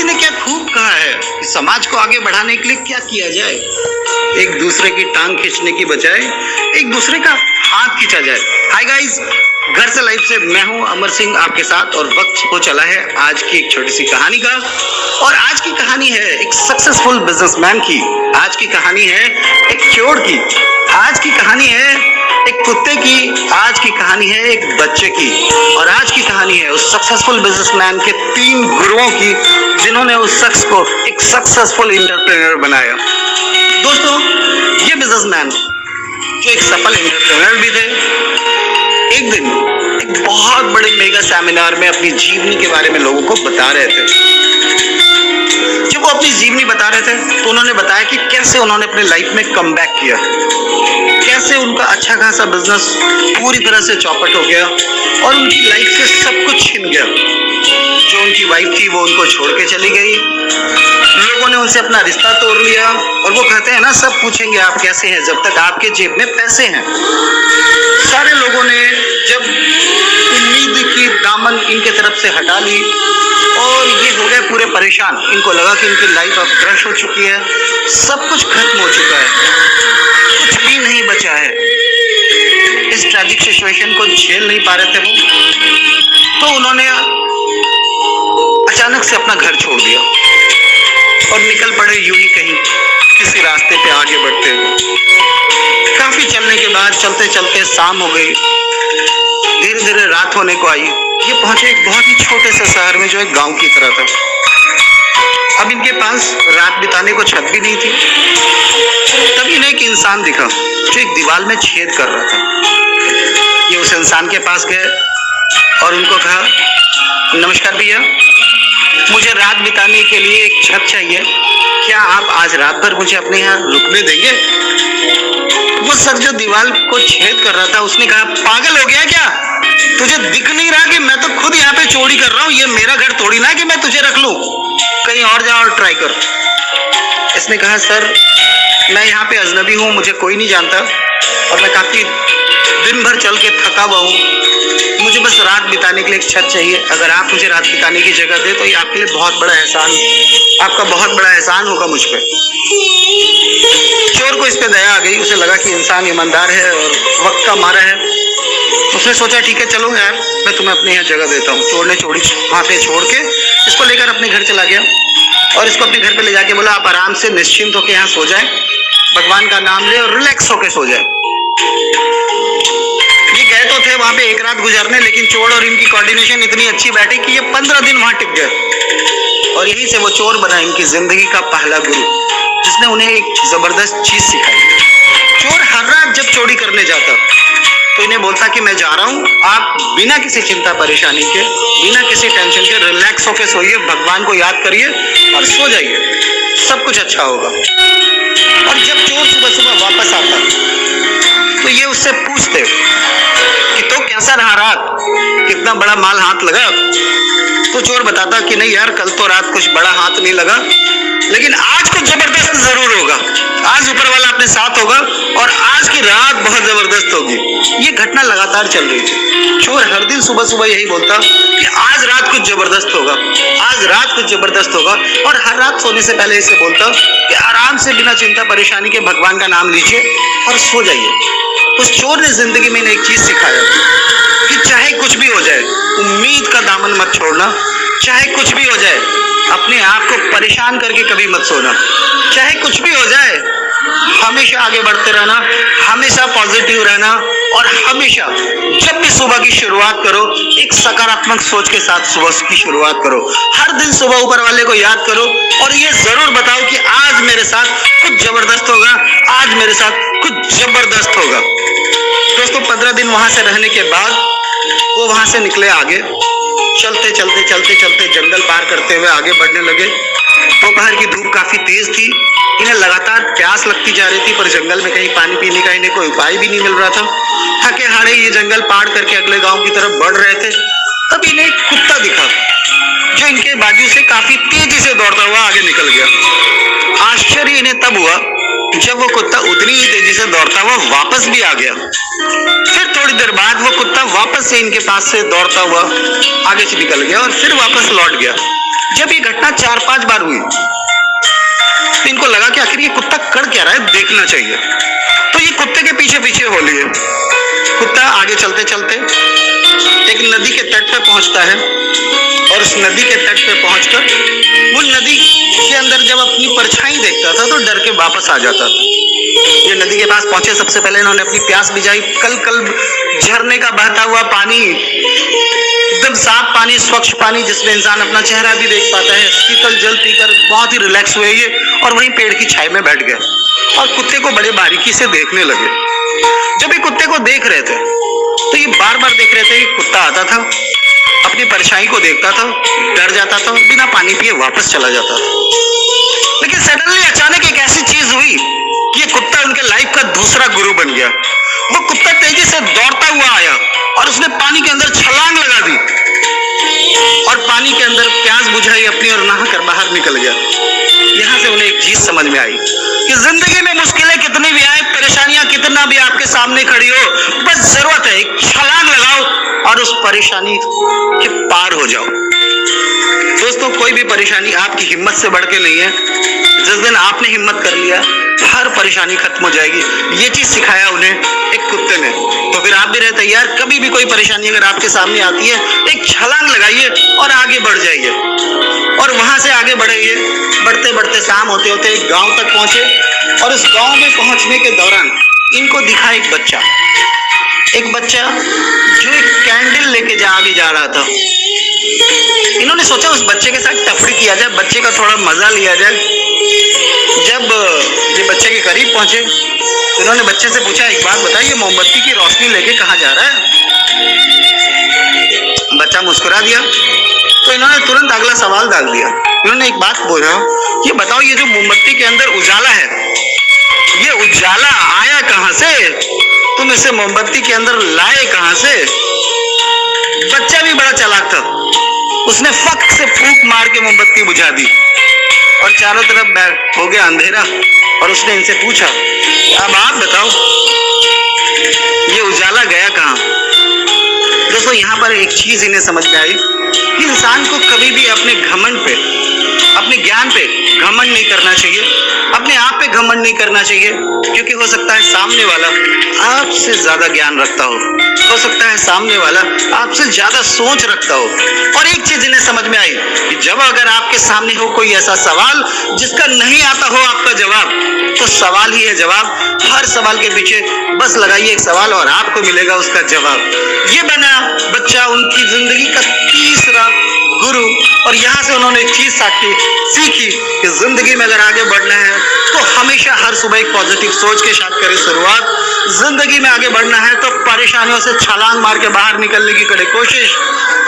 किसी ने क्या खूब कहा है कि समाज को आगे बढ़ाने के लिए क्या किया जाए, एक दूसरे की टांग खींचने की बजाय एक दूसरे का हाथ खींचा जाए। हाय गाइस, घर से लाइव से मैं हूं अमर सिंह आपके साथ और वक्त हो चला है आज की एक छोटी सी कहानी का। और आज की कहानी है एक सक्सेसफुल बिजनेसमैन की, आज की कहानी है एक चोर की, आज की कहानी है एक कुत्ते की, आज की कहानी है एक बच्चे की, और आज की कहानी है उस सक्सेसफुल बिजनेसमैन के 3 गुरुओं की जिन्होंने उस शख्स को एक सक्सेसफुल एंटरप्रेन्योर बनाया। दोस्तों, ये बिजनेसमैन जो एक सफल एंटरप्रेन्योर भी थे, एक दिन एक बहुत बड़े मेगा सेमिनार में अपनी जीवनी के बारे में लोगों को बता रहे थे। जब वो अपनी जीवनी बता रहे थे तो उन्होंने बताया कि कैसे उन्होंने अपने लाइफ में कमबैक किया, कैसे उनका अच्छा खासा बिजनेस पूरी तरह से चौपट हो गया और उनकी लाइफ से सब कुछ छिन गया। जो उनकी वाइफ थी वो उनको छोड़ के चली गई, लोगों ने उनसे अपना रिश्ता तोड़ लिया, और वो कहते हैं ना, सब पूछेंगे आप कैसे हैं जब तक आपके जेब में पैसे हैं। सारे लोगों ने जब उम्मीद की दामन इनके तरफ से हटा ली और ये हो गए पूरे परेशान। इनको लगा कि इनकी लाइफ अब क्रश हो चुकी है, सब कुछ खत्म हो चुका है, कुछ भी नहीं बचा है। इस ट्रैजिक सिचुएशन को झेल नहीं पा रहे थे वो, तो उन्होंने अचानक से अपना घर छोड़ दिया और निकल पड़े यूं ही कहीं किसी रास्ते पे आगे बढ़ते हुए। काफी चलने के बाद चलते चलते शाम हो गई, धीरे धीरे रात होने को आई। ये पहुंचे एक बहुत ही छोटे से शहर में जो एक गांव की तरह था। अब इनके पास रात बिताने को छत भी नहीं थी। तभी इन्हें एक इंसान दिखा जो एक दीवार में छेद कर रहा था। ये उस इंसान के पास गए और उनको कहा, नमस्कार भैया, मुझे रात बिताने के लिए एक छत चाहिए, क्या आप आज रात भर मुझे अपने यहाँ रुकने देंगे? वो शख्स जो दीवार को छेद कर रहा था उसने कहा, पागल हो गया क्या? तुझे दिख नहीं रहा कि मैं तो खुद यहाँ पे चोरी कर रहा हूँ? ये मेरा घर थोड़ी ना है कि मैं तुझे रख लूं, कहीं और जा और ट्राई कर। इसने कहा, सर मैं यहाँ पे अजनबी हूँ, मुझे कोई नहीं जानता और मैं काफी दिन भर चल के थका हुआ हूँ, मुझे बस रात बिताने के लिए एक छत चाहिए। अगर आप मुझे रात बिताने की जगह दे तो ये आपके लिए बहुत बड़ा एहसान, आपका बहुत बड़ा एहसान होगा मुझ पे। चोर को इस पे दया आ गई, उसे लगा कि इंसान ईमानदार है और वक्त का मारा है। उसने सोचा, ठीक है चलो यार, मैं तुम्हें अपने यहाँ जगह देता हूँ। चोर ने चोरी वहाँ पे छोड़ के इसको लेकर अपने घर चला गया और इसको अपने घर पे ले जाके बोला, आप आराम से निश्चिंत होकर यहाँ सो जाए, भगवान का नाम ले और रिलैक्स होके सो जाए। ये गए तो थे वहां पे एक रात गुजारने, लेकिन चोर और इनकी कोऑर्डिनेशन इतनी अच्छी बैठी कि ये 15 दिन वहां टिक गए। और यहीं से वो चोर बना इनकी जिंदगी का पहला गुरु, जिसने उन्हें एक जबरदस्त चीज सिखाई। चोर हर रात जब चोरी करने जाता तो इन्हें बोलता कि मैं जा रहा हूँ, आप बिना किसी चिंता परेशानी के, बिना किसी टेंशन के रिलैक्स होके सोइए, भगवान को याद करिए और सो जाइए, सब कुछ अच्छा होगा। और जब चोर सुबह सुबह वापस आता तो ये उससे पूछते कि तो कैसा रहा रात, कितना बड़ा माल हाथ लगा? तो चोर बताता कि नहीं यार, कल तो रात कुछ बड़ा हाथ नहीं लगा, लेकिन आज कुछ जबरदस्त जरूर होगा, आज ऊपर वाला अपने साथ होगा और आज की रात बहुत जबरदस्त होगी। ये घटना लगातार चल रही थी। चोर हर दिन सुबह सुबह यही बोलता कि आज रात कुछ जबरदस्त होगा, आज रात कुछ जबरदस्त होगा, और हर रात सोने से पहले इसे बोलता कि आराम से बिना चिंता परेशानी के भगवान का नाम लीजिए और सो जाइए। उस चोर ने जिंदगी में एक चीज सिखाया कि चाहे कुछ भी हो जाए, उम्मीद का दामन मत छोड़ना, चाहे कुछ भी हो जाए, अपने आप को परेशान करके कभी मत सोना, चाहे कुछ भी हो जाए, हमेशा आगे बढ़ते रहना, हमेशा पॉजिटिव रहना, और हमेशा जब भी सुबह की शुरुआत करो एक सकारात्मक सोच के साथ सुबह की शुरुआत करो। हर दिन सुबह ऊपर वाले को याद करो और ये जरूर बताओ कि आज मेरे साथ कुछ जबरदस्त होगा, आज मेरे साथ कुछ जबरदस्त होगा। दोस्तों, 15 दिन वहां से रहने के बाद वो वहां से निकले आगे, चलते चलते चलते चलते जंगल पार करते हुए आगे बढ़ने लगे। दोपहर की धूप काफी तेज थी, इन्हें लगातार प्यास लगती जा रही थी, पर जंगल में कहीं पानी पीने का इन्हें कोई उपाय भी नहीं मिल रहा था। थके हारे ये जंगल पार करके अगले गांव की तरफ बढ़ रहे थे। तब इन्हें एक कुत्ता दिखा जो इनके बाजू से काफी तेजी से दौड़ता हुआ आगे निकल गया। आश्चर्य इन्हें तब हुआ जब वो कुत्ता उतनी ही तेजी से दौड़ता हुआ वापस भी आ गया। फिर थोड़ी देर बाद वो कुत्ता वापस से इनके पास से दौड़ता हुआ आगे से निकल गया और फिर वापस लौट गया। जब ये घटना 4-5 बार हुई तो इनको लगा कि आखिर ये कुत्ता कर क्या रहा है, देखना चाहिए। तो ये कुत्ते के पीछे पीछे हो लिए। कुत्ता आगे चलते चलते एक नदी के तट पे पहुंचता है और उस नदी के तट पे पहुंचकर वो नदी के अंदर जब अपनी परछाई देखता था तो डर के वापस आ जाता था। ये नदी के पास पहुंचे, सबसे पहले इन्होंने अपनी प्यास बुझाई। कल कल झरने का बहता हुआ पानी, एकदम साफ पानी, स्वच्छ पानी जिसमें इंसान अपना चेहरा भी देख पाता है, शीतल जल पीकर बहुत ही रिलैक्स हुए ये और वहीं पेड़ की छाया में बैठ गए और कुत्ते को बड़े बारीकी से देखने लगे। जब ये कुत्ते को देख रहे थे तो ये बार बार देख रहे थे कि कुत्ता आता था, अपनी परछाई को देखता था, डर जाता था, बिना पानी पिए वापस चला जाता था। लेकिन सडनली अचानक एक ऐसी चीज हुई कि ये कुत्ता उनके लाइफ का दूसरा गुरु बन गया। वो कुत्ता तेजी से दौड़ता हुआ आया और उसने पानी के अंदर छलांग लगा दी और पानी के अंदर प्यास बुझाई अपनी और नहाकर बाहर निकल गया। यहाँ से उन्हें एक चीज समझ में आई कि जिंदगी में मुश्किलें कितनी भी आए, परेशानियां कितना भी आपके सामने खड़ी हो, बस जरूरत है एक छलांग लगाओ और उस परेशानी के पार हो जाओ। दोस्तों, कोई भी परेशानी आपकी हिम्मत से बढ़ के नहीं है। जिस दिन आपने हिम्मत कर लिया हर परेशानी खत्म हो जाएगी। ये चीज सिखाया उन्हें एक कुत्ते ने। तो फिर आप भी रहे तैयार, कभी भी कोई परेशानी अगर आपके सामने आती है एक छलांग लगाइए और आगे बढ़ जाइए। और वहां से आगे बढ़िए, बढ़ते बढ़ते शाम होते होते एक गांव तक पहुंचे और उस गांव में पहुंचने के दौरान इनको दिखा एक बच्चा जो एक कैंडल लेके आगे जा रहा था। इन्होंने सोचा उस बच्चे के साथ तफरी किया जाए, बच्चे का थोड़ा मजा लिया जाए। जब ये बच्चे के करीब पहुंचे तो इन्होंने बच्चे से पूछा, एक बात बताइए, मोमबत्ती की रोशनी लेके कहाँ जा रहा है? बच्चा मुस्कुरा दिया। तो इन्होंने तुरंत अगला सवाल डाल दिया। इन्होंने एक बात बोला, ये बताओ, ये जो मोमबत्ती के अंदर उजाला है, ये उजाला आया कहाँ से? तुम इसे मोमबत्ती के अंदर लाए कहाँ से? बच्चा भी बड़ा चालाक था, उसने फक से फूंक मार के मोमबत्ती बुझा दी और चारों तरफ हो गया अंधेरा। और उसने इनसे पूछा, अब आप बताओ ये उजाला गया कहाँ? दोस्तों, यहाँ पर एक चीज इन्हें समझ में आई कि इंसान को कभी भी अपने घमंड पे, अपने ज्ञान पे घमंड नहीं करना चाहिए, अपने आप पे घमंड नहीं करना चाहिए, क्योंकि हो सकता है सामने वाला आपसे ज्यादा ज्ञान रखता हो सकता है सामने वाला आपसे ज्यादा सोच रखता हो। और एक चीज इन्हें समझ में आई कि जब अगर आपके सामने हो कोई ऐसा सवाल जिसका नहीं आता हो आपका जवाब, तो सवाल ही है जवाब। हर सवाल के पीछे बस लगाइए एक सवाल और आपको मिलेगा उसका जवाब। ये बना बच्चा उनकी जिंदगी का तीसरा गुरु। और यहाँ से उन्होंने एक चीज सीखी कि जिंदगी में अगर आगे बढ़ना है तो हमेशा हर सुबह एक पॉजिटिव सोच के साथ करें शुरुआत। जिंदगी में आगे बढ़ना है तो परेशानियों से छलांग मार के बाहर निकलने की करें कोशिश।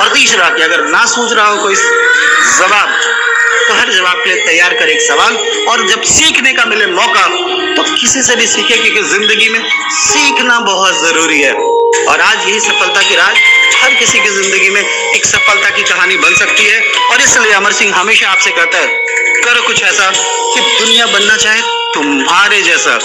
और तीसरा कि अगर ना सूझ रहा हो कोई जवाब तो हर जवाब के लिए तैयार करें एक सवाल। और जब सीखने का मिले मौका तो किसी से भी सीखे, क्योंकि जिंदगी में सीखना बहुत जरूरी है। और आज यही सफलता की राज हर किसी की जिंदगी में एक सफलता की कहानी बन सकती है। और इसलिए अमर सिंह हमेशा आपसे कहता है, करो कुछ ऐसा कि दुनिया बनना चाहे तुम्हारे जैसा।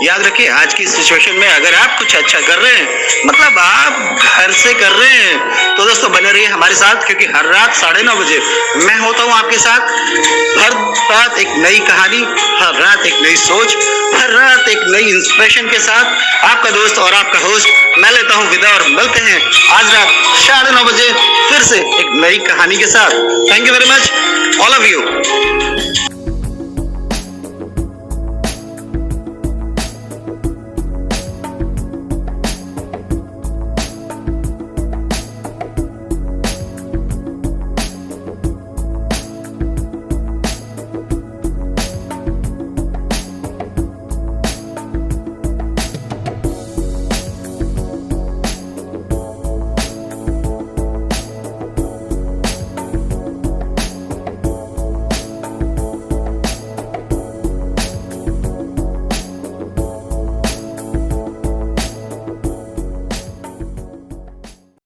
याद रखिए, आज की सिचुएशन में अगर आप कुछ अच्छा कर रहे हैं, मतलब आप घर से कर रहे हैं, तो दोस्तों बने रहिए हमारे साथ, क्योंकि हर रात 9:30 बजे मैं होता हूँ आपके साथ। हर रात एक नई कहानी, हर रात एक नई सोच, हर रात एक नई इंस्पिरेशन के साथ आपका दोस्त और आपका होस्ट मैं लेता हूँ विदा और मिलते हैं आज रात 9:30 बजे फिर से एक नई कहानी के साथ। Thank you very much all of you.